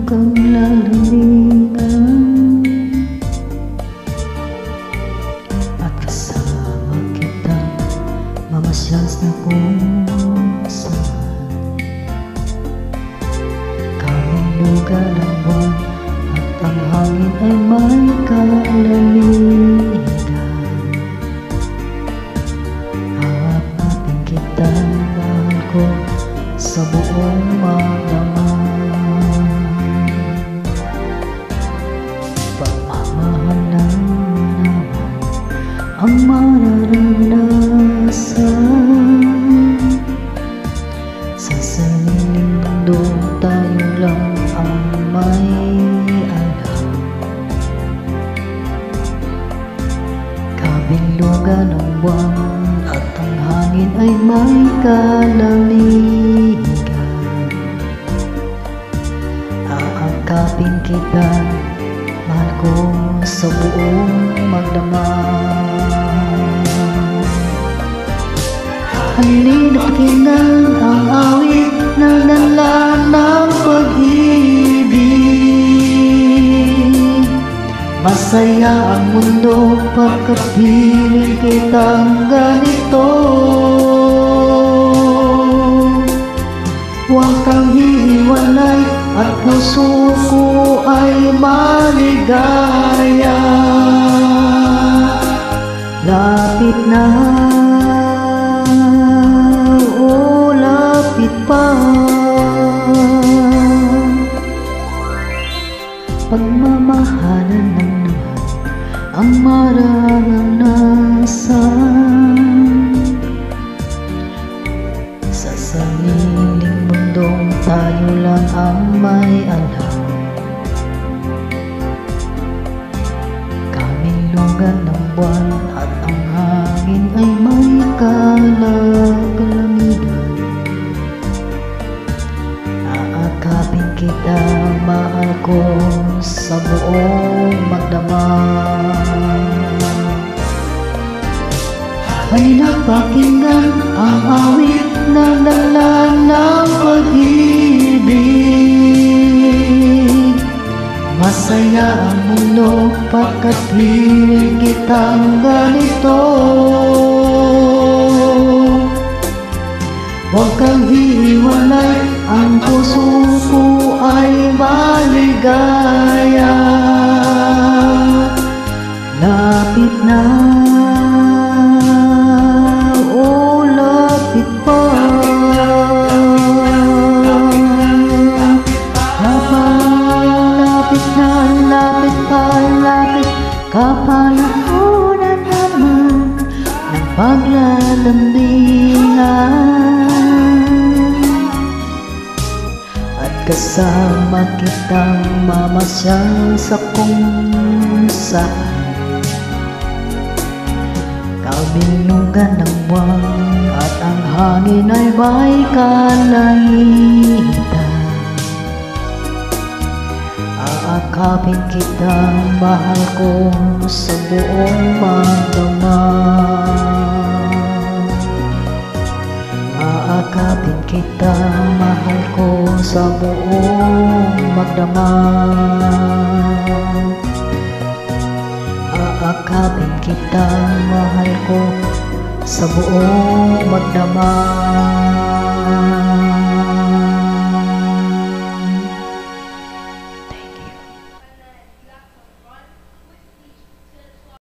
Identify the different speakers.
Speaker 1: kang lalamingan at kasama kita mamasyal na kung saan. Kaming lugar ng buwan at ang hangin ay may kalamigan. Hawak natin kita, mahal ko, sa buong magdamag. Pagmamahal na naman ang mararanasan. Sa sariling mundo tayo lang ang may alam. Kabilugan ng buwan at ang hangin ay may kalamigan. Aakapin kita, mahal ko, sa buong magdamag. Halina't pakinggan ang awit na dala ng pag-ibig. Masaya ang mundo pagkapiling kitang ganito. Huwag kang hihiwalay at puso ko ay maligaya. Lapit na, oh lapit pa. Pagmamahalan ng naman ang mararanasan. Sa sariling mundong tayo lang ang may alam. Kaming lugan ng buwan at ang hangin ay may kalamigan. Aakapin kita, mahal ko, sa buong magdamag. Halina't pakinggan ang awit na dala ng pag-ibig. Masaya ang mundo pagkat piling kitang ganito. Huwag kang hihiwalay, ang puso ko ay maligaya. Lapit na, oh lapit pa. Lapit na, lapit pa, lapit. Kapalahunan naman ng paglalambingan. At kasama kitang mamasyal sa kung saan. Kabilugan ng buwan at ang hangin ay may kalamigan. Aakapin kita, mahal ko, sa buong magdamag. Aakapin kita, mahal ko, sa buong magdamag. Aakapin kita, mahal ko, sa buong magdamag.